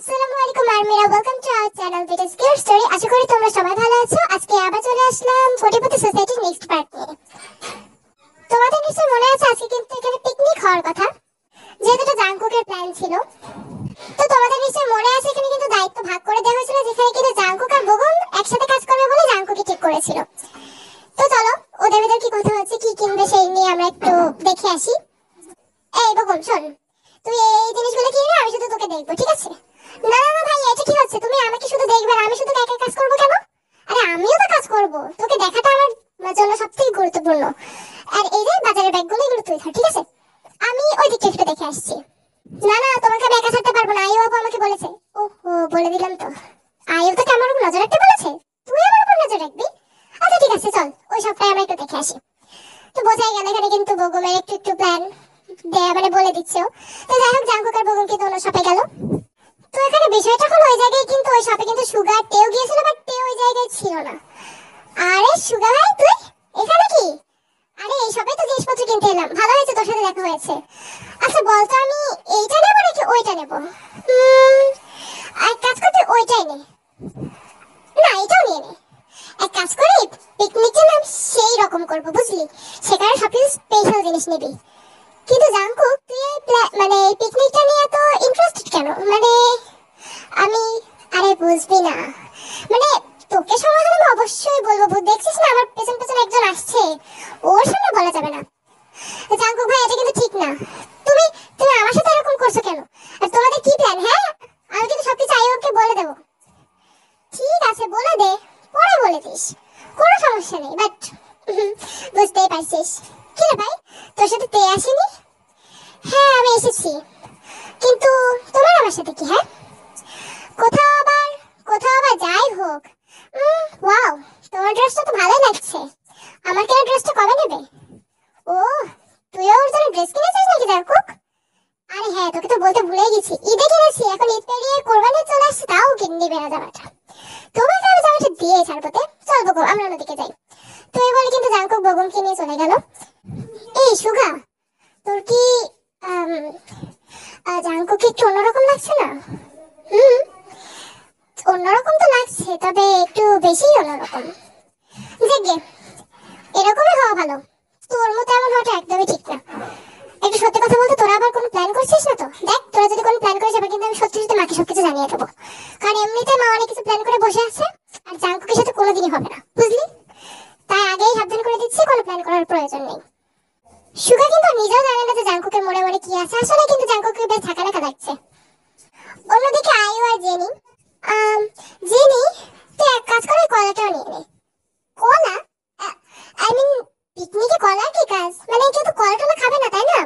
আসসালামু আলাইকুম আরমিরা, welcome to our channel video skill story. আশা করি তোমরা সবাই ভালো আছো। আজকে আবার চলে আসলাম কোটিপতি সোসাইটির নেক্সট পার্ট নিয়ে। তোমাদের নিশ্চয়ই মনে আছে আজকে কিন্তু এখানে পিকনিক হওয়ার কথা, যেহেতু এটা জাংকুকের প্ল্যান ছিল। তো তোমাদের নিশ্চয়ই মনে আছে এখানে কিন্তু দায়িত্ব ভাগ করে দেওয়া হয়েছিল, যেখানে কিন্তু জাংকুক আর বগুন একসাথে কাজ করবে বলে জাংকুকই ঠিক করেছিল। তো চলো ওদের ভিতর কি কথা হচ্ছে, কি কিনবে সেই নিয়ে আমরা একটু দেখে আসি। এই বগুন শোন, তুই এই জিনিসগুলো কিনে আমি শুধু তোকে দেখবো, ঠিক আছে? না না না ভাই, এটা কি হচ্ছে? তুমি আমাকে শুধু দেখবে আর আমি শুধু একা কাজ করবো কেন? আরে আমিও তো কাজ করব, তোকে দেখাটা আমার জন্য সবথেকে গুরুত্বপূর্ণ। আর এই যে বাজারের ব্যাগগুলো এগুলো তুই ধর, ঠিক আছে? আমি ওই দিকটা একটু দেখে আসছি। না না, তোমাকে আমি একা ছাড়তে পারবো না, আইও আপু আমাকে বলেছে। ওহো, বলে দিলাম তো। আইও তোকে আমার উপর নজর রাখতে বলেছে, তুই আমার উপর নজর রাখবি? আচ্ছা ঠিক আছে, চল ওই সবটাই আমরা একটু দেখে আসি। তো বোঝাই গেল এখানে কিন্তু বগুমের একটু একটু প্ল্যান দেয়া মানে বলে দিচ্ছো। তো যাই হোক, জাংকুক আর বগুম কিন্তু অন্য শপে গেল। তো এখানে বিষয়টা হলো ওই জায়গায় কিন্তু ওই শপে কিন্তু সুগার টেও গিয়েছিল, বাট টেও ওই জায়গায় ছিল না। আরে সুগার ভাই, তুই এখানে কি? আরে এই শপে তো জিনিসপত্র কিনতে এলাম, ভালো হয়েছে তোর সাথে দেখা হয়েছে। আচ্ছা বলতো, আমি এইটা নেবো নাকি ওইটা নেবো? এক কাজ করতে ওইটাই নে। না, এটাও নিয়ে নে। এক কাজ করি, পিকনিকের নাম সেই রকম করবো বুঝলি, সেখানে সবকিছু স্পেশাল জিনিস নিবি। কিন্তু জাংকুক, তুই এই মানে এই পিকনিকটা নিয়ে এত ইন্টারেস্টেড কেন? মানে আমি, আরে বুঝবি না, মানে তোকে সমাধান আমি অবশ্যই বলবো। দেখছিস না আমার পেছন পেছন একজন আসছে, ওর সামনে বলা যাবে না। জাংকুক ভাই, এটা কিন্তু ঠিক না। তুমি তুমি আমার সাথে এরকম করছো কেন? আর তোমাদের কি প্ল্যান? হ্যাঁ, আমি কিন্তু সবকিছু আইওকে বলে দেবো। ঠিক আছে, বলে দে, পরে বলে দিস, কোনো সমস্যা নেই। বাট বুঝতেই পারছিস। কি রে ভাই, তোর সাথে তে আসেনি? হ্যাঁ আমি এসেছি, কিন্তু তোমার আমার সাথে কি? হ্যাঁ, কোথাও আবার যাই হোক। ওয়াও, তোমার ড্রেসটা তো ভালোই লাগছে। আমার কেনা ড্রেসটা কবে নেবে? ও, তুইও ওর জন্য ড্রেস কিনেছিস নাকি জাংকুক? আরে হ্যাঁ, তোকে তো বলতে ভুলে গেছি, ঈদে কিনেছি। এখন ঈদ পেরিয়ে কোরবানি চলে আসছে, তাও কিনবি না জামাটা। তোমাকে আমি জামাটা দিয়ে ছাড়বো। চল বগু, আমরা অন্যদিকে যাই। তো এই বলে কিন্তু জাংকুক বগুমকে নিয়ে চলে গেল। এই সুগা, তোর কি জাংকুককে একটু অন্যরকম লাগছে না? হুম, অন্যরকম তো লাগছে, তবে একটু বেশি অন্যরকম। দেখবে, এরকমই হওয়া ভালো। তোর মতো এমন হওয়াটা একদমই ঠিক না। একটু সত্যি কথা বলতে, তোরা আবার কোনো প্ল্যান করছিস না তো? দেখ, তোরা যদি কোনো প্ল্যান করিস, আবার কিন্তু আমি সত্যি সত্যি মাকে সবকিছু জানিয়ে দেবো। কারণ এমনিতে মা অনেক কিছু প্ল্যান করে বসে আছে, আর জাংকুকের সাথে কোনোদিনই হবে না, বুঝলি? তাই আগেই সাবধান করে দিচ্ছি, কোনো প্ল্যান করার প্রয়োজন নেই। সুগা কিন্তু নিজেও জানে না যে জাংকুকের মনে মনে কি আছে। আসলে কিন্তু জাংকুকের বেশ ধাক্কা ধাক্কা লাগছে। অন্যদিকে আয়ু আর জেনি, জেনি, তুই এক কাজ করে কলাটাও নিয়ে নে। কলা? আই মিন, পিকনিকে কলার কি কাজ? মানে কেউ তো কলা টলা খাবে না, তাই না?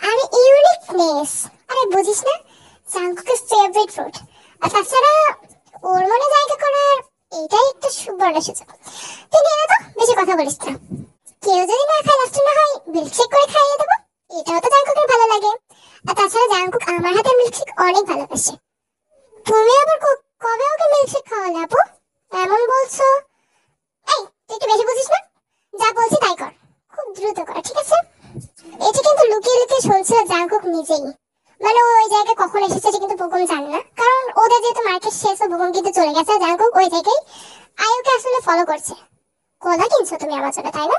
আরে ইউনিকনেস, আরে বুঝিস না, জাংকুকের ফেভারিট ফ্রুট। আর তাছাড়া ওর মনে জায়গা করার এটাই একটা সুবর্ণ সুযোগ। তুই নিয়ে নে তো, বেশি কথা বলিস না। কেউ যদি না খায়, লাস্টে না হয় মিল্কশেক করে খাইয়ে দেবো, এটাও তো জাংকুকের ভালো লাগে। আর তাছাড়া জাংকুক আমার হাতের মিল্কশেক অনেক ভালোবাসে। তুমি আবার কবে ওকে মিল্কশেক খাওয়ালে আপু? এমন বলছো? এই, তুই একটু বেশি বুঝিস না, যা বলছি তাই কর, খুব দ্রুত কর, ঠিক আছে? এটা কিন্তু লুকিয়ে লুকিয়ে শুনছিল জাংকুক নিজেই। মানে ওই জায়গায় কখন এসেছে এটা কিন্তু বগুম জানে না, কারণ ওদের যেহেতু মার্কেট শেষ, বগুম কিন্তু চলে গেছে। জাংকুক ওই জায়গায় আয়ুকে আসলে ফলো করছে। কলা কিনছো তুমি আমার জন্য, তাই না?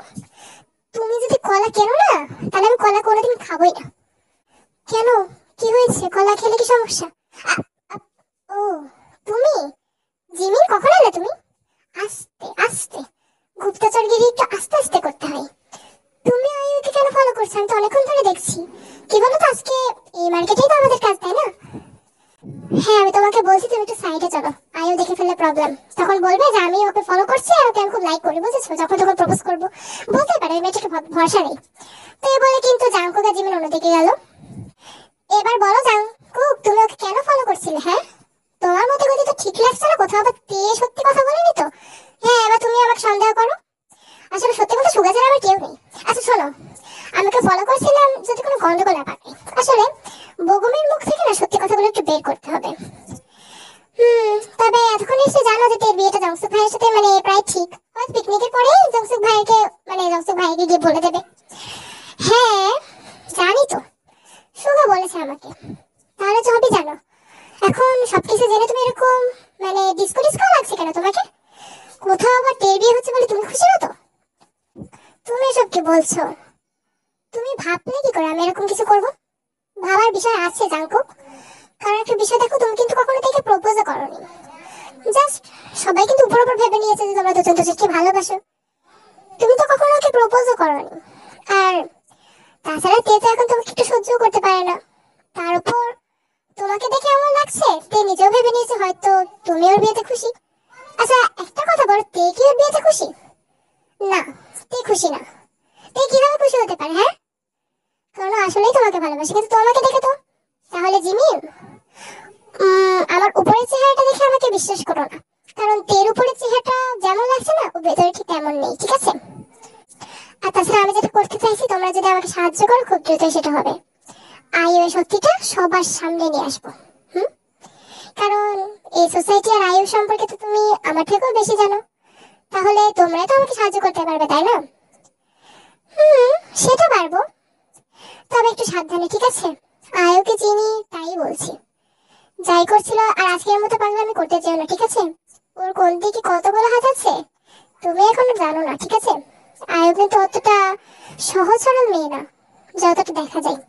তুমি যদি কলা কেনো না, তাহলে আমি কলা কোনোদিন খাবোই না। কেন, কি হয়েছে? কলা খেলে কি সমস্যা? ও, তুমি জিমিন, কখন এলে তুমি? আস্তে আস্তে, গুপ্তচরগিরি একটু আস্তে আস্তে করতে হয়। তুমি আয়ুকে কেন ফলো করছো? আমি তো অনেকক্ষণ ধরে দেখছি। কি বলো তো, আজকে এই মার্কেটেই তো আমাদের কাজ, তাই না? হ্যাঁ, আমি তোমাকে বলছি তুমি একটু সাইডে চলো, আয়ু দেখে ফেললে প্রবলেম। তখন বলবে যে আমি ওকে ফলো করছি আর ওকে আমি খুব লাইক করি, বুঝেছো? যখন তখন প্রপোজ করবো, বলতে পারে, ওই মেয়েটাকে ভরসা নেই। তো এই বলে কিন্তু জাংকুক আর জিমিন অন্যদিকে গেল। এবার বলো জাংকুক, তুমি ওকে কেন ফলো করছিলে? হ্যাঁ, তোমার মতে গতি তো ঠিক লাগছে না, কোথাও আবার তে সত্যি কথা বলেনি তো? হ্যাঁ, এবার তুমি আমাকে সন্দেহ করো। আসলে সত্যি বলতে সুগাজের আমার কেউ নেই। আচ্ছা শোনো, আমাকে ফলো করছিলাম যদি কোনো গন্ডগোল না পাকে। আসলে বগুমের মুখ থেকে না সত্যি কথাগুলো একটু বের করতে হবে। তবে এতক্ষণ এসে জানো যে তোর বিয়েটা জংসুক ভাইয়ের সাথে মানে প্রায় ঠিক। হয়তো পিকনিকের পরে জংসুক ভাইকে গিয়ে বলে দেবে। হ্যাঁ জানি তো, সুগা বলেছে আমাকে। তাহলে তো হবে জানো। এখন সবকিছু জেনে তুমি এরকম মানে ডিসকো ডিসকো লাগছে কেন তোমাকে? কোথাও আবার টের বিয়ে হচ্ছে বলে তুমি খুশি না তো? তুমি এসব কি বলছো? তুমি ভাবলে কি করে আমি এরকম কিছু করব? ভাবার বিষয় আছে জাঙ্কুক। কারণ একটা বিষয় দেখো, তুমি কিন্তু কখনো তাকে প্রপোজও করোনি। জাস্ট সবাই কিন্তু উপর উপর ভেবে নিয়েছে যে তোমরা দুজন দুজনকে ভালোবাসো। তুমি তো কখনো ওকে প্রপোজও করোনি। আর তাছাড়া তে তো এখন তোমাকে একটু সহ্য করতে পারে না। তার উপর তোমাকে দেখে এমন লাগছে তে নিজেও ভেবে নিয়েছে হয়তো তুমি ওর বিয়েতে খুশি। আচ্ছা একটা কথা বলো, তে কি ওর বিয়েতে খুশি? না, তে খুশি না। তে কিভাবে খুশি হতে পারে? হ্যাঁ, কারণ আসলেই তোমাকে ভালোবাসে। কিন্তু তোমাকে দেখে তো। তাহলে জিমিন, আমার উপরের চেহারাটা দেখে আমাকে বিশ্বাস করো না। কারণ তের উপরের চেহারাটা যেমন লাগছে না, ও ভেতরে ঠিক তেমন নেই, ঠিক আছে? আর তাছাড়া আমি যেটা করতে চাইছি, তোমরা যদি আমাকে সাহায্য করো খুব দ্রুত সেটা হবে। আইও সত্যিটা সবার সামনে নিয়ে আসবো। হুম, কারণ এই সোসাইটি আর আইও সম্পর্কে তো তুমি আমার থেকেও বেশি জানো। তাহলে তোমরাই তো আমাকে সাহায্য করতে পারবে, তাই না? সেটা পারবো, তবে একটু সাবধানে, ঠিক আছে? আয়োকে চিনি তাই বলছি। যাই করছিল আর আজকের মতো পাগলামি করতে চাও না, ঠিক আছে? ওর কোন দিকে কতগুলো হাত আছে তুমি এখনো জানো না, ঠিক আছে? আয়ু কিন্তু অতটা সহজ সরল মেয়ে না যতটা দেখা যায়।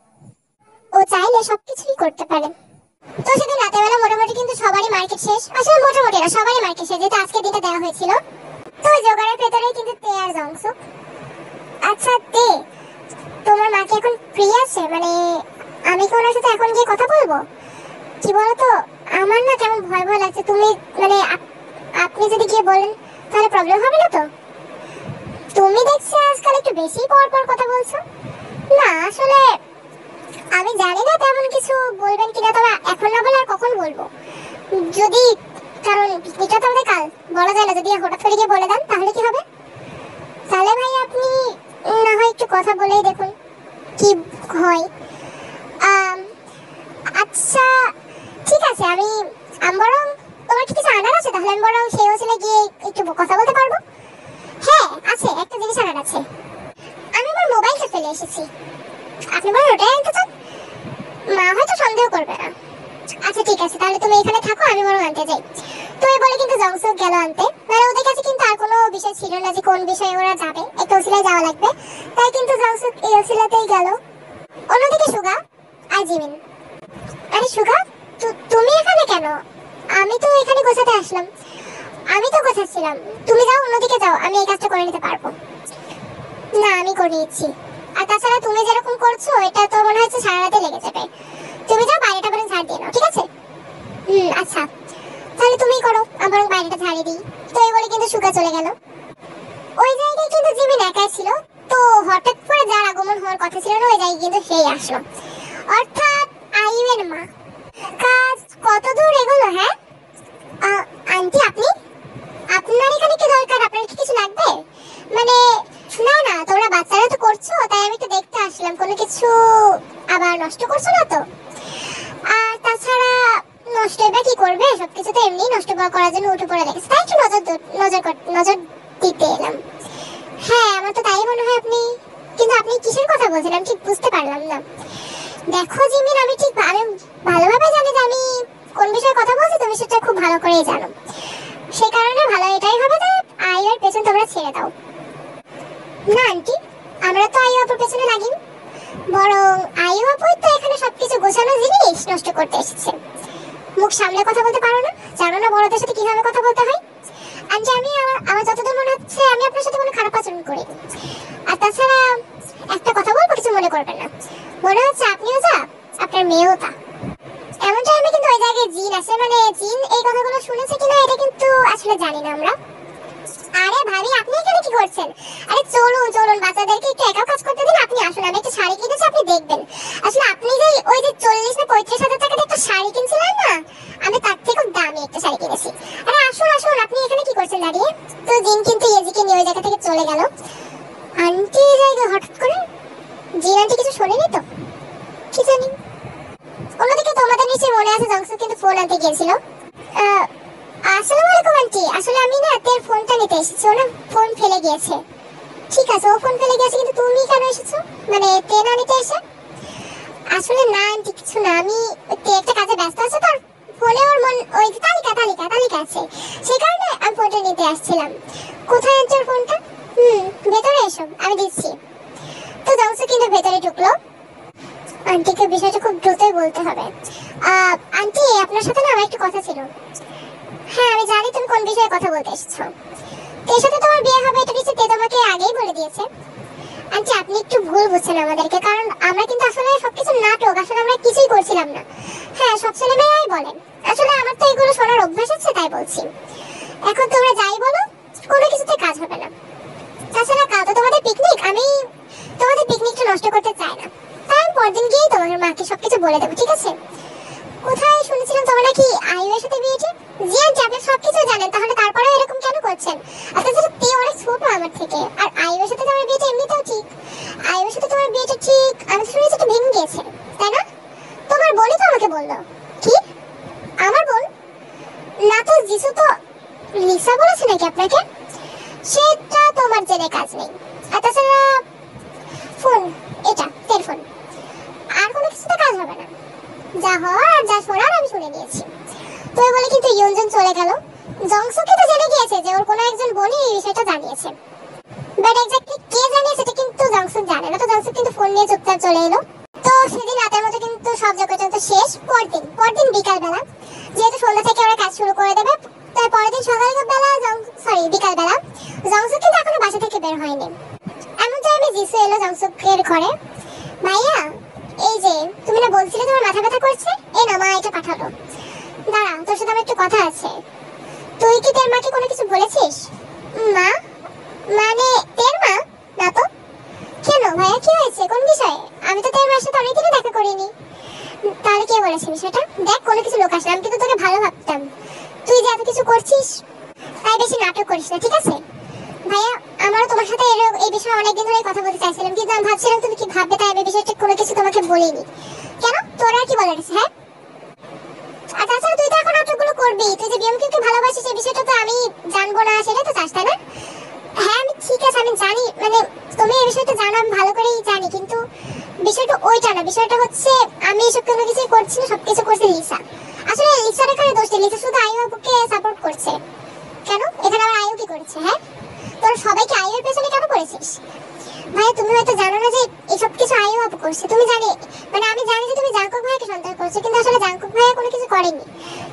ও চাইলে সবকিছুই করতে পারে। তো সেদিন রাতের বেলা মোটামুটি কিন্তু সবারই মার্কেট শেষ। আসলে মোটামুটি না, সবারই মার্কেট শেষ, যেহেতু আজকের দিনটা দেওয়া হয়েছিল। তো ওই জোগাড়ের ভেতরেই কিন্তু তে আর জংসুক। আচ্ছা তে, তোমার মাকে এখন ফ্রি আছে? মানে আমি কি ওনার সাথে এখন গিয়ে কথা বলবো? কি বলতো, আমার না কেমন ভয় ভয় লাগছে। তুমি মানে আপনি যদি গিয়ে বলেন তাহলে প্রবলেম হবে না তো? তুমি দেখছি আজকাল একটু বেশি পর পর কথা বলছো। না আসলে আমি জানি না তেমন কিছু বলবেন কিনা, তবে এখন না বলে আর কখন বলবো? যদি, কারণ পিকনিকটা তো আমাদের কাল, বলা যায় না। যদি হঠাৎ করে গিয়ে বলে দেন তাহলে কি হবে? তাহলে ভাই আপনি না হয় একটু কথা বলেই দেখুন কি হয়। আচ্ছা ঠিক আছে, আমি বরং, তোমার কি কিছু আনার আছে? তাহলে আমি বরং সেই হোস্টেলে গিয়ে একটু কথা বলতে পারবো। হ্যাঁ আছে, একটা জিনিস আনার আছে। আমি আমার মোবাইলটা ফেলে এসেছি, আপনি বরং ওটাই আনতে চান? মা হয়তো সন্দেহ করবে না। আচ্ছা ঠিক আছে, তাহলে তুমি এখানে থাকো, আমি বরং আনতে যাই। তো এই বলে কিন্তু জংসুক গেল আনতে। মানে ওদের কাছে কিন্তু আর কোনো বিষয় ছিল না যে কোন বিষয়ে ওরা যাবে, একটা ওসিলায় যাওয়া লাগবে। তাই কিন্তু জংসুক এই ওসিলাতেই গেল। অন্যদিকে সুগা আর জিমিন। আরে সুগা, তুমি এখানে কেন? আমি তো এখানে গোছাতে আসলাম। আমি তো গোছাচ্ছিলাম, তুমি যাও অন্যদিকে যাও, আমি এই কাজটা করে নিতে পারবো। না আমি করে নিচ্ছি। আর তাছাড়া তুমি যেরকম করছো এটা তো মনে হচ্ছে সারা রাতে লেগে যাবে। তুমি যাও বাইরেটা করে ঝাড় দিয়ে নাও, ঠিক আছে? আচ্ছা তাহলে তুমি করো, আমার বাইরেটা ঝাড়িয়ে দিই। তো এই বলে কিন্তু সুগা চলে গেল। ওই জায়গায় কিন্তু জিমিন একাই ছিল। তো হঠাৎ করে যার আগমন হওয়ার কথা ছিল না ওই জায়গায় কিন্তু সেই আসলো, অর্থাৎ আইউয়ের মা। কাজ কত দূর এগোলো? হ্যাঁ আন্টি, আপনি, আপনার এখানে কি দরকার? আপনার কি কিছু লাগবে? মানে না না, তোমরা বাচ্চারা তো করছো তাই আমি একটু দেখতে আসলাম, কোনো কিছু আবার নষ্ট করছো না তো? আর তাছাড়া নষ্ট বা কি করবে, সবকিছু তো এমনি নষ্ট করার জন্য উঠে পড়ে লেগেছে, তাই একটু নজর দিতে এলাম। হ্যাঁ আমার তো তাই মনে হয়। আপনি কিন্তু আপনি কিসের কথা বলছেন আমি ঠিক বুঝতে পারলাম না। দেখো জিমিন, আমি ভালোভাবে জানি যে আমি কোন বিষয়ে কথা বলছি, তুমি সেটা খুব ভালো করেই জানো। সেই কারণে ভালো এটাই হবে যে আইওর পেছন তোমরা ছেড়ে দাও। না আন্টি, আমরা তো আইও আপুর পেছনে লাগিনি, বরং আইও আপুই তো এখানে সবকিছু গোছানো জিনিস নষ্ট করতে এসেছে। মুখ সামলে কথা বলতে পারো না? জানো না বড়দের সাথে কিভাবে কথা বলতে হয়? আন্টি আমার যতদূর মনে হচ্ছে আমি আপনার সাথে কোনো খারাপ আচরণ করিনি। আর তাছাড়া একটা কথা বলবো, কিছু মনে করবেন না। মনে হচ্ছে আপনিও যা, আপনার মেয়েও তা। এমন টাইমে কিন্তু ওই জায়গায় জিন আসে। মানে জিন এই কথাগুলো শুনেছে কিনা এটা কিন্তু আসলে জানি না আমরা। আরে ভাবি, আপনি এখানে কি করছেন? আরে চলুন চলুন, বাচ্চাদেরকে একটু একা কাজ করতে দিন। আপনি আসুন, আমি একটা শাড়ি কিনেছি, আপনি দেখবেন। আসলে আপনি যে ওই যে 40 না 35,000 টাকার একটা শাড়ি কিনছিলেন না, আমি তার থেকেও দামি একটা শাড়ি কিনেছি। আরে আসুন আসুন, আপনি এখানে কি করছেন দাঁড়িয়ে? তো জিন কিন্তু ইয়েজিকে নিয়ে ওই জায়গা থেকে চলে গেল। আন্টি এই জায়গায় হঠাৎ করে, জিন আন্টি কিছু শোনেনি তো? কি জানি। অন্যদিকে তোমাদের নিশ্চয়ই মনে আছে জংসুক কিন্তু ফোন আনতে গিয়েছিল। আসসালামু আলাইকুম আন্টি, আসলে আমি না তের ফোনটা নিতে এসেছি, ও না ফোন ফেলে গিয়েছে। ঠিক আছে, ও ফোন ফেলে গিয়েছে, কিন্তু তুমি কেন এসেছো? মানে তে না নিতে এসে? আসলে না আন্টি কিছু না, আমি তে একটা কাজে ব্যস্ত আছে, তার ফোনে ওর মনে আছে, সেই কারণে আমি ফোনটা নিতে আসছিলাম। কোথায় আনছোর ফোনটা? ভেতরে এসো, আমি দিচ্ছি। তো জংসু কিন্তু ভেতরে ঢুকলো। আন্টিকে বিষয়টা খুব দ্রুতই বলতে হবে। আন্টি, আপনার সাথে না আমার একটু কথা ছিল। হ্যাঁ, আমি জানি তুমি কোন বিষয়ে কথা বলতে এসেছো। এর সাথে তোমার বিয়ে হবে এটা নিশ্চয়ই তে তোমাকে আগেই বলে দিয়েছে। আন্টি, আপনি একটু ভুল বুঝছেন আমাদেরকে, কারণ আমরা কিন্তু আসলে সবকিছু নাটক, আসলে আমরা কিছুই করছিলাম না। হ্যাঁ, সব ছেলেমেয়েরাই বলে। আসলে আমার তো এগুলো শোনার অভ্যাস আছে, তাই বলছি। এখন তোমরা যাই বলো, কোনো কিছুতে কাজ হবে না। তাছাড়া কাল তো তোমাদের পিকনিক, আমি তোমাদের পিকনিকটা নষ্ট করতে চাই না। তাই আমি পরদিন গিয়েই তোমাদের মাকে সবকিছু বলে দেবো, ঠিক আছে? কোথায় শুনেছিলাম তোমরা নাকি আইয়ুর সাথে বিয়েটি? জি আন্টি, আপনি সবকিছু জানেন, তাহলে তারপরেও এরকম কেন করছেন? আপনার সাথে তে অনেক ছোট আমার থেকে, আর আইয়ুর সাথে তোমার বিয়েটা এমনিতেও ঠিক। আইয়ুর সাথে তোমার বিয়েটা ঠিক, আমি শুনেছি একটু ভেঙে গিয়েছে, তাই না? তোমার বোনই তো আমাকে বললো। কি? আমার বোন? না তো, জিসু তো। লিসা বলেছে নাকি আপনাকে? সেটা তোমার জেনে কাজ নেই। আর তাছাড়া ফোন, এটা তের ফোন, আর কোনো কিছুতে কাজ হবে না। যা হওয়ার আর যা শোনার আমি শুনে নিয়েছি। তো বলে কিন্তু ইয়নজন চলে গেল। জংসুকে তো জেনে গিয়েছে যে ওর কোনো একজন বোনই এই বিষয়টা জানিয়েছে, বাট এক্স্যাক্টলি কে জানিয়েছে এটা কিন্তু জংসুক জানে না। তো জংসুক কিন্তু ফোন নিয়ে চুপচাপ চলে এলো। তো সেদিন রাতের মধ্যে কিন্তু সব যোগাযোগ শেষ। পরদিন বিকালবেলা, যেহেতু সন্ধ্যা থেকে ওরা কাজ শুরু করে দেবে, তাই পরের দিন বিকালবেলা জংসুক কিন্তু এখনো বাসা থেকে বের হয়নি। এমন টাইমে জিসু এলো জংসুকের ঘরে। ভাইয়া, এই যে তুমি না বলছিলে তোমার মাথা ব্যথা করছে, এই না মা এটা পাঠালো। দাঁড়া, তোর সাথে আমার একটু কথা আছে। তুই কি তোর মাকে কোনো কিছু বলেছিস? মা? মানে তোর মা? না তো। কেন ভাইয়া, কি হয়েছে, কোন বিষয়ে? আমি তো তোর মার সাথে অনেকদিন দেখা করিনি। তাহলে কে বলেছে বিষয়টা? দেখ, কোনো কিছু লোক আসে, আমি কিন্তু তোকে ভালো ভাবতাম। তুই যে এত কিছু করছিস, তাই বেশি নাটক করিস না, ঠিক আছে? ভাইয়া, আমারও তোমার সাথে এই বিষয়ে অনেকদিন ধরে কথা বলতে চাইছিলাম, কিন্তু আমি ভাবছিলাম তুমি কি ভাববে, তাই এই বিষয়টা কোনো কিছু তোমাকে বলিনি। কেন, তোর আর কি বলার আছে? হ্যাঁ, আর তাছাড়া তুই তো এখন নাটকগুলো করবি। তুই যে বিএমকিউকে ভালোবাসিস এই বিষয়টা তো আমি জানবো না, সেটা তো চাস, তাই না? হ্যাঁ, আমি ঠিক আছে, আমি জানি, মানে তুমি এই বিষয়টা জানো, আমি ভালো করেই জানি, কিন্তু বিষয়টা ওইটা না। বিষয়টা হচ্ছে আমি এসব কোনো কিছুই করছি না, সবকিছু করছে লিসা। আসলে লিসার এখানে দোষ নেই, লিসা শুধু আইয়ু আপুকে সাপোর্ট করছে। কেন, এখানে আবার আইয়ু কি করেছে? হ্যাঁ, তোরা সবাইকে আইয়ুর পেছনে কেন করেছিস? ভাই, তুমি হয়তো জানো না যে এসব কিছু আইয়ু আপু করছে। তুমি জানি, মানে আমি জানি যে তুমি জাঙ্কুক ভাইয়াকে সন্দেহ করছো, কিন্তু আসলে জাঙ্কুক ভাইয়া কোনো কিছু করেনি।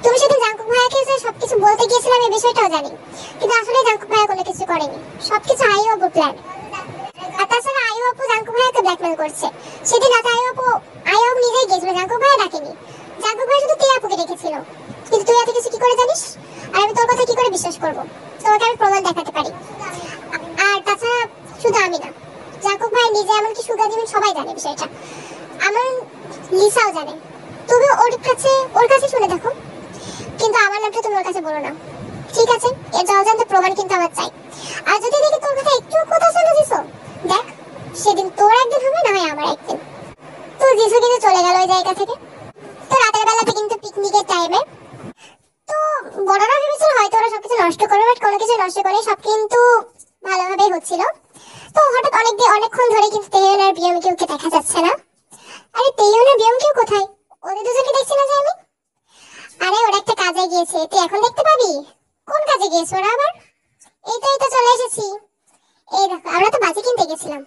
তুমি সেদিন জাঙ্কুক ভাইয়াকে যে সবকিছু বলতে গিয়েছিলাম এই বিষয়টাও জানি, কিন্তু আসলে জাঙ্কুক ভাইয়া কোনো কিছু করেনি। সবকিছু আইয়ু আপুর প্ল্যান। আর তাছাড়া আইয়ু আপু জাঙ্কুক ভাইয়াকে ব্ল্যাকমেল করছে। সেদিন রাতে আইয়ু আপু নিজেই গিয়েছিল, জাঙ্কুক ভাইয়া ডাকেনি। জাঙ্কুক ভাইয়া শুধু তুই আপুকে রেখেছিল। কিন্তু তুই এত কিছু কি করে জানিস? আর আমি তোর কথা কি করে বিশ্বাস করবো? তোমাকে আমি প্রমাণ দেখাতে পারি। আর তাছাড়া শুধু আমি না, জাঙ্কুক ভাই নিজে, এমনকি সুগা জিমিন সবাই জানে বিষয়টা। আমার লিসাও জানে। তুমি ওর কাছে শুনে দেখো, কিন্তু আমার নামটা তুমি ওর কাছে বলো না, ঠিক আছে? এর জলজান্ত প্রমাণ কিন্তু আমার চাই। আর যদি দেখি তোর কথা একটু কথা শুনে দিছো, দেখ সেদিন তোর একদিন হবে, না হয় আমার একদিন। তো জিসু কিন্তু চলে গেল ওই জায়গা থেকে। তো রাতের বেলাতে কিন্তু পিকনিকের টাইমে তো বড়রা ভেবেছিল হয়তো ওরা সবকিছু নষ্ট করবে, বাট কোনো কিছু নষ্ট করে সব কিন্তু ভালোভাবেই হচ্ছিল। তো হঠাৎ অনেকক্ষণ ধরে কিন্তু তেইয়ন আর বিএমকিউকে দেখা যাচ্ছে না। আরে তেইয়ন আর বিএমকিউ কোথায়? ওদের দুজনকে দেখছি না যে আমি। আরে ওরা একটা কাজে গিয়েছে, তুই এখন দেখতে পাবি। কোন কাজে গিয়েছে ওরা আবার? এই তো চলে এসেছি। এই দেখো, আমরা তো বাজি কিনতে গেছিলাম।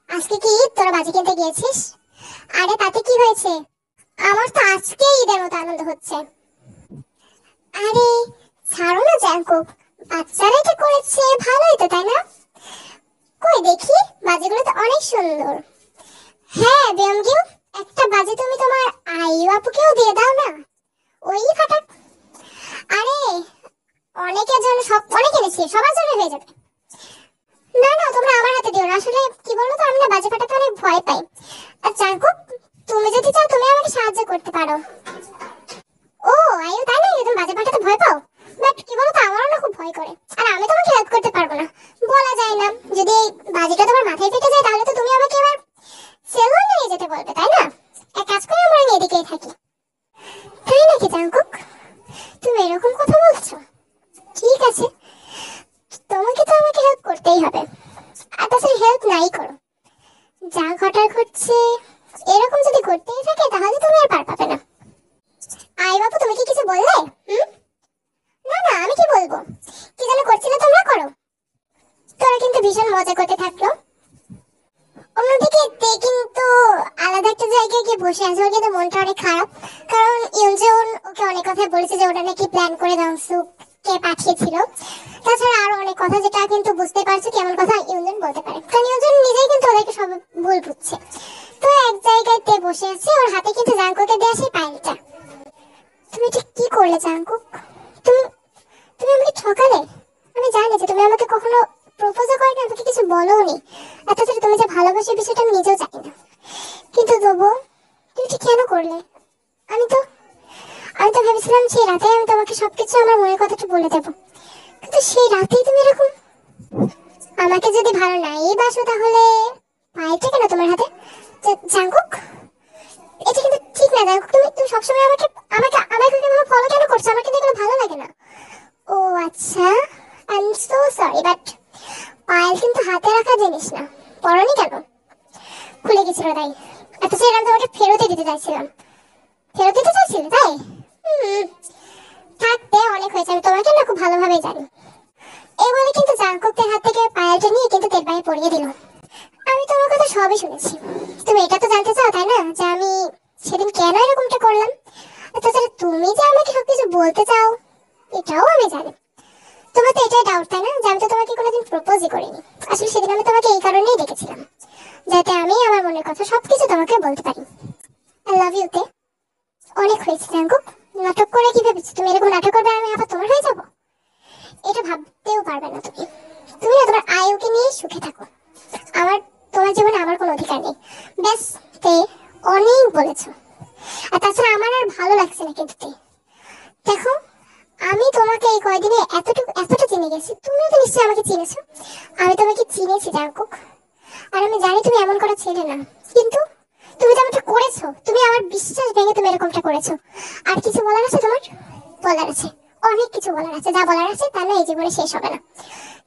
আজকে কি ঈদ, তোরা বাজি কিনতে গিয়েছিস? আরে তাতে কি হয়েছে, আমার তো আজকে ঈদের মতো আনন্দ হচ্ছে। আরে ছাড়ো না জাঙ্কুক, বাচ্চারা এটা করেছে ভালোই তো, তাই না? কই দেখি, বাজিগুলো তো অনেক সুন্দর। হ্যাঁ বিএমকিউ, একটা বাজি তুমি তোমার আইয়ু আপুকেও দিয়ে দাও না, ওই ফাটাক। আরে অনেকের জন্য অনেক এনেছি, সবার জন্য হয়ে যাবে। না না, তোমরা আমার হাতে দিও না। আসলে কি বলো তো, আমি না বাজি ফাটাতে অনেক ভয় পাই। আর জাঙ্কুক, তুমি যদি চাও তুমি আমাকে সাহায্য করতে পারো। ও আইয়ু, তাই নাকি তুমি বাজি ফাটাতে ভয় পাও? বাট কি বলো তো, আমারও না খুব ভয় করে। আর আমি তোমাকে হেল্প করতে পারবো না, বলা যায় না। যদি বাজিটা তোমার মাথায় ফেটে যায়, তাহলে তো তুমি আমাকে এবার সেলুনে নিয়ে যেতে বলবে, তাই না? এক কাজ করে আমরা এদিকেই থাকি। তাই নাকি জাঙ্কুক, তুমি এরকম কথা বলছো? ঠিক আছে, তোমাকে তো আমাকে হেল্প করতেই হবে। আর তাছাড়া হেল্প নাই করো, যা ঘটার ঘটছে, এরকম যদি করতেই থাকে তাহলে তুমি আর পার পাবে না। আই বাবু, তুমি কি কিছু বললে? না না, আমি বসে আছে, ওর কিন্তু মনটা অনেক খারাপ। কারণ ইউনজুন ওকে অনেক কথা বলেছে যে ওটা নাকি প্ল্যান করে জাংসুকে পাঠিয়েছিল। তাছাড়া আরো অনেক কথা যেটা কিন্তু বুঝতে পারছো কেমন কথা ইউনজুন বলতে পারে, কারণ ইউনজুন নিজেই কিন্তু ওদেরকে সব ভুল বুঝছে। তো এক জায়গায় তে বসে আছে, ওর হাতে কিন্তু জাংকুকে দেয়া সেই পাইলটা। তুমি এটা কি করলে জাংকুক? তুমি তুমি আমাকে ঠকালে। আমি জানি যে তুমি আমাকে কখনো প্রপোজও করনি, আমাকে কিছু বলোনি। অথচ তুমি যে ভালোবাসার বিষয়টা আমি নিজেও জানি না, কিন্তু তবু তুমি এটা কেন করলে? আমি তো আমি তো ভেবেছিলাম সেই রাতে আমি তোমাকে সবকিছু আমার মনের কথাটা বলে দেবো, কিন্তু সেই রাতেই তুমি এরকম। আমাকে যদি ভালো নাই বাসো তাহলে পাইলটা কেন তোমার হাতে? জাংকুক, এটা কিন্তু ঠিক না জাংকুক। তুমি তুমি সবসময় আমাকে আমাকে আমাকে এভাবে ফলো কেন করছো? আমার কিন্তু এগুলো ভালো লাগে না। ও আচ্ছা, I am so sorry, but Payel কিন্তু হাতে রাখা জিনিস না। পরনি কেন? খুলে গেছিল তাই। এত সে আমি তোমাকে ফেরতই দিতে চাইছিলাম। ফেরত দিতে চাইছিলে তাই? থাকতে অনেক হয়েছে, আমি তোমাকে না খুব ভালোভাবেই জানি। এই বলে কিন্তু জাংকুকের হাত থেকে পায়েলটা নিয়ে কিন্তু তেল পায়ে পরিয়ে দিল। আমি তোমার কথা সবই শুনেছি। তুমি এটা তো জানতে চাও তাই না, যে আমি সেদিন কেন এরকমটা করলাম? তাছাড়া তুমি যে আমাকে সবকিছু বলতে চাও এটাও আমি জানি। তোমার তো এটাই ডাউট তাই না, যে আমি তো তোমাকে কোনোদিন প্রপোজই করিনি। আসলে সেদিন আমি তোমাকে এই কারণেই ডেকেছিলাম, যাতে আমি আমার মনের কথা সবকিছু তোমাকে বলতে পারি। আই লাভ ইউ তে। অনেক হয়েছে জাংকুক, নাটক করে কি ভেবেছো তুমি এরকম নাটক করবে আমি আবার তোমার হয়ে যাব? এটা ভাবতেও পারবে না তুমি। তুমি না তোমার আয়ুকে নিয়ে সুখে থাকো। আমার তোমার জীবনে আমার কোনো অধিকার নেই। ব্যাস তে, অনেক বলেছো। আর তাছাড়া আমার আর ভালো লাগছে না কিন্তু তে। দেখো, আমি তোমাকে এই কয়দিনে এতটা চিনে গেছি, তুমিও তো নিশ্চয়ই আমাকে চিনেছো। আমি তোমাকে চিনেছি জাংকুক, আর আমি জানি তুমি এমন করা ছেলে না। কিন্তু তুমি তো আমাকে করেছো, তুমি আমার বিশ্বাস ভেঙে তুমি এরকমটা করেছো। আর কিছু বলার আছে তোমার? বলার আছে, অনেক কিছু বলার আছে। যা বলার আছে তা না এই জীবনে শেষ হবে না।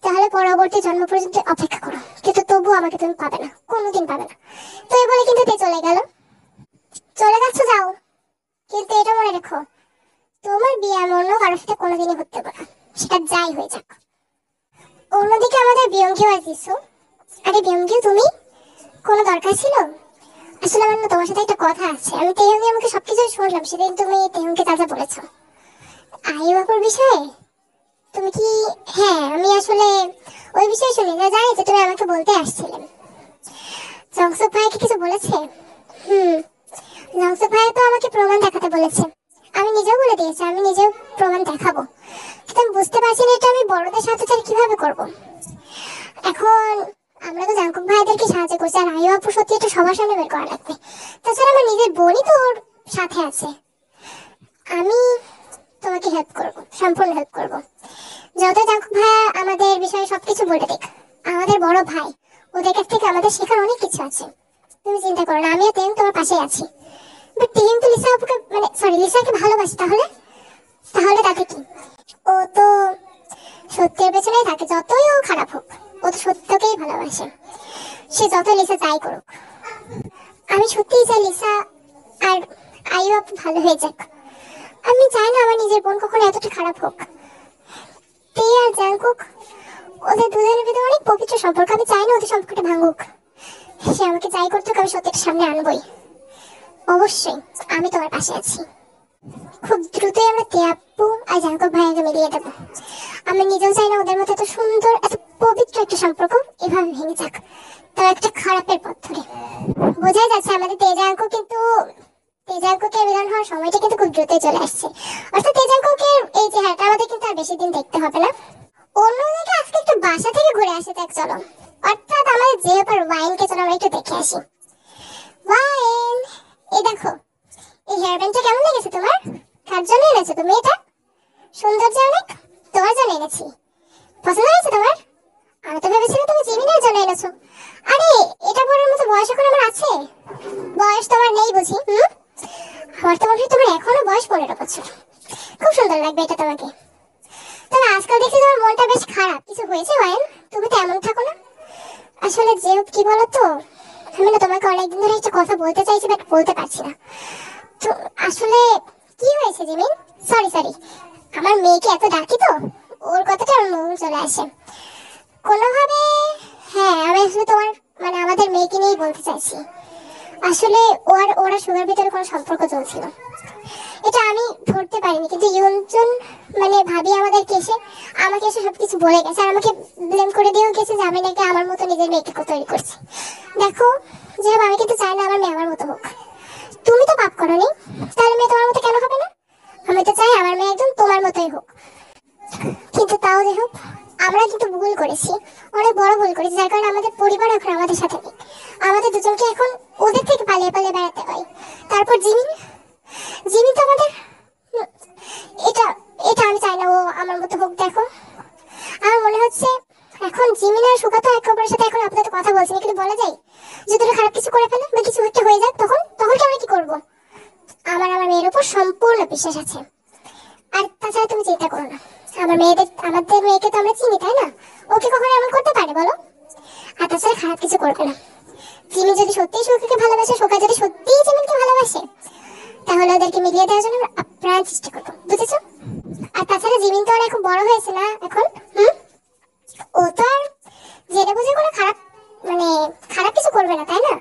তাহলে পরবর্তী জন্ম পর্যন্ত অপেক্ষা করো, কিন্তু তবুও আমাকে তুমি পাবে না, কোনোদিন পাবে না। তো এই বলে কিন্তু তে চলে গেল। চলে যাচ্ছ যাও, কিন্তু এটা মনে রেখো, তোমার বিয়ে আমি অন্য কারোর সাথে কোনোদিনই হতে পারে, সেটা যাই হয়ে যাক। অন্যদিকে আমাদের বিয়ঙ্গিও আসিস। আরে বিয়ঙ্গি, তুমি কোনো দরকার ছিল? আসলে আমার না তোমার সাথে একটা কথা আছে। আমি তেহঙ্গি আমাকে সবকিছু শুনলাম সেদিন, তুমি তেহঙ্গি যা যা বলেছো আয়ু বাপুর বিষয়ে। তুমি কি? হ্যাঁ, আমি আসলে ওই বিষয়ে শুনি না, জানি যে তুমি আমাকে বলতে আসছিলে। জংসুক ভাই কি কিছু বলেছে? হুম, জংসুক ভাই তো আমাকে প্রমাণ দেখাতে বলেছে। আমি নিজেও বলে দিয়েছি আমি নিজেও প্রমাণ দেখাবো, কিন্তু আমি বুঝতে পারছি না এটা আমি বড়দের সাথে ছাড়া কিভাবে করব। এখন আমরা তো জাংকুক ভাইদেরকে সাহায্য করছি, আর আয়ু আপু সত্যি এটা সবার সামনে বের করা লাগবে। তাছাড়া আমার নিজের বোনই তো ওর সাথে আছে। আমি তোমাকে হেল্প করব, সম্পূর্ণ হেল্প করব। যত জাংকুক ভাই আমাদের বিষয়ে সবকিছু বলে দিক, আমাদের বড় ভাই, ওদের কাছ থেকে আমাদের শেখার অনেক কিছু আছে। তুমি চিন্তা করো না, আমিও তেম তোমার পাশে আছি। বাট তেম তো লিসা আপুকে মানে সরি লিসাকে ভালোবাসে, তাহলে তাহলে তাতে কি? ও তো সত্যের পেছনেই থাকে, যতই ও খারাপ হোক ও তো সত্যকেই ভালোবাসে। সে যত লিসা যাই করুক, আমি সত্যিই চাই লিসা আর আয়ু আপু ভালো হয়ে যাক। আমি চাই না আমার নিজের বোন কখনো এতটা খারাপ হোক। তে আর জাংকুক, ওদের দুজনের ভিতরে অনেক পবিত্র সম্পর্ক, আমি চাই না ওদের সম্পর্কটা ভাঙুক। সে আমাকে যাই করতে হোক আমি সত্যিটা সামনে আনবই। অবশ্যই আমি তোমার পাশে আছি। খুব দ্রুতই আমরা তে আপু আর জাংকুক ভাইয়াকে মিলিয়ে দেবো। আমি নিজেও চাই না ওদের মধ্যে এত সুন্দর এত পবিত্র একটা সম্পর্ক এভাবে ভেঙে যাক, তাও একটা খারাপের পথ ধরে। বোঝাই যাচ্ছে আমাদের তেজাঙ্কুকের মিলন হওয়ার সময়টা কিন্তু খুব দ্রুতই চলে আসছে। অর্থাৎ তেজাঙ্কুকের এই চেহারাটা আমাদের কিন্তু আর বেশি দিন দেখতে হবে না। অন্যদিকে আজকে একটু বাসা থেকে ঘুরে আসে দেখ চলো, অর্থাৎ আমাদের জেহপার ওয়াইনকে চলো আমরা একটু দেখে আসি। ওয়াইন, এই দেখো, এই হেয়ার ব্যান্ডটা কেমন লেগেছে তোমার? কার জন্য এনেছো তুমি এটা? সুন্দর যে অনেক, তোমার জন্য এনেছি। পছন্দ হয়েছে তোমার? আমি তো ভেবেছিলাম তুমি জিমিনের জন্য এনেছো। আরে এটা পরার মতো বয়স এখন আমার আছে? বয়স তোমার নেই বুঝি? আমার তো মনে হয় তোমার এখনো বয়স 15 বছর। খুব সুন্দর লাগবে এটা তোমাকে। তবে আজকাল দেখছি তোমার মনটা বেশ খারাপ, কিছু হয়েছে ওয়াইন? তুমি তো এমন থাকো না। আসলে যে কি বলতো, আমি না তোমাকে অনেকদিন ধরে একটা কথা বলতে চাইছি বাট বলতে পারছি না। তো আসলে কি হয়েছে জিমিন? সরি সরি, আমার মেয়েকে এত ডাকি তো ওর কথাটা আমার মনে চলে আসে কোনোভাবে। হ্যাঁ, আমি আসলে তোমার মানে আমাদের মেয়েকে নিয়েই বলতে চাইছি। আসলে ওরা সুগার ভিতরে কোনো সম্পর্ক চলছিল, এটা আমি ধরতে পারিনি, কিন্তু ইউনজুন মানে ভাবি আমাকে এসে সবকিছু বলে গেছে, আর আমাকে ব্লেম করে দিয়েও গেছে যে আমি নাকি আমার মতো নিজের মেয়েকে তৈরি করছি। দেখো, যেহেতু আমি কিন্তু চাই না আমার মেয়ে আমার মতো হোক। তুমি তো পাপ করোনি, তাহলে মেয়ে তোমার মতো কেন হবে না? আমি তো চাই আমার মেয়ে একদম তোমার মতোই হোক। কিন্তু তাও যাই হোক, আমরা কিন্তু ভুল করেছি, অনেক বড় ভুল করেছি, যার কারণে আমাদের পরিবার এখন আমাদের সাথে নেই। আমাদের দুজনকে এখন ওদের থেকে পালিয়ে পালিয়ে বেড়াতে হয়। তারপর জিমিন, জিমিন তো আমাদের, এটা এটা আমি চাই না ও আমার মতো হোক। দেখো, আমার মনে হচ্ছে এখন জিমিন আর সুকা তো একে অপরের সাথে এখন আপাতত কথা বলছে না, কিন্তু বলা যায় যদি ওরা খারাপ কিছু করে ফেলে বা কিছু একটা হয়ে যায়, তখন তখন কি আমরা কি করবো? আমার মেয়ের উপর সম্পূর্ণ বিশ্বাস আছে। আর তাছাড়া তুমি চিন্তা করো না, আমাদের মেয়েকে তো আমরা চিনি, তাই না? ওকে কখনো এমন করতে পারে বলো? আর তাছাড়া খারাপ কিছু করবে না। জিমি যদি সত্যিই সুকাকে ভালোবাসে, সুকা যদি সত্যিই জিমিনকে ভালোবাসে, তাহলে ওদেরকে মিলিয়ে দেওয়ার জন্য আমরা আপ্রাণ চেষ্টা করবো, বুঝেছো? আর তাছাড়া জিমিন তো আর এখন বড় হয়েছে না এখন, ও তো আর জেনে বুঝে কোনো খারাপ মানে খারাপ কিছু করবে না, তাই না?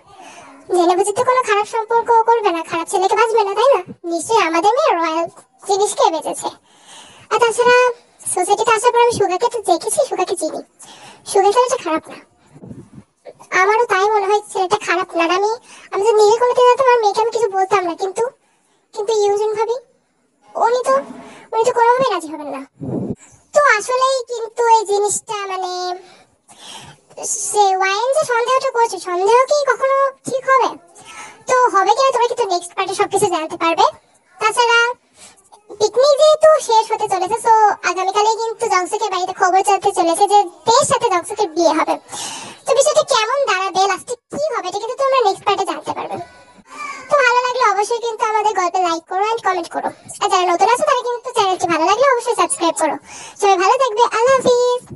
জেনে বুঝে তো কোনো খারাপ সম্পর্ক করবে না, খারাপ ছেলেকে বাঁচবে না, তাই না? নিশ্চয়ই আমাদের মেয়ে রয়্যাল জিনিস খেয়ে বেঁচেছে। আর তাছাড়া সোসাইটিতে আসার পর আমি সুগাকে তো দেখেছি, সুগাকে চিনি, সুগা ছেলেটা খারাপ না। আমারও তাই মনে হয় ছেলেটা খারাপ না। আমি তো নিজে কোনো দিন তোমার মেয়েকে আমি কিছু বলতাম না, কিন্তু কিন্তু ইউজন ভাবি উনি তো কোনোভাবেই রাজি হবেন না। তো আসলেই কিন্তু এই জিনিসটা মানে সে ওয়াইন যে সন্দেহটা করছে, সন্দেহ কি কখনো ঠিক হবে? তো হবে কিনা তোমরা কিন্তু নেক্সট পার্টে সবকিছু জানতে পারবে। তাছাড়া পিকনিক যেহেতু শেষ হতে চলেছে, তো আগামীকালে কিন্তু জংসুকের বাড়িতে খবর চলতে চলেছে যে তের সাথে জংসুকের বিয়ে হবে। তো বিষয়টা কেমন দাঁড়াবে, লাস্টে কি হবে, এটা কিন্তু তোমরা নেক্সট পার্টে জানতে পারবে। তো ভালো লাগলে অবশ্যই কিন্তু আমাদের গল্পে লাইক করো এন্ড কমেন্ট করো, আর যারা নতুন আছে তারা কিন্তু চ্যানেলটি ভালো লাগলে অবশ্যই সাবস্ক্রাইব করো। সবাই ভালো থাকবে, আল্লাহ হাফিজ।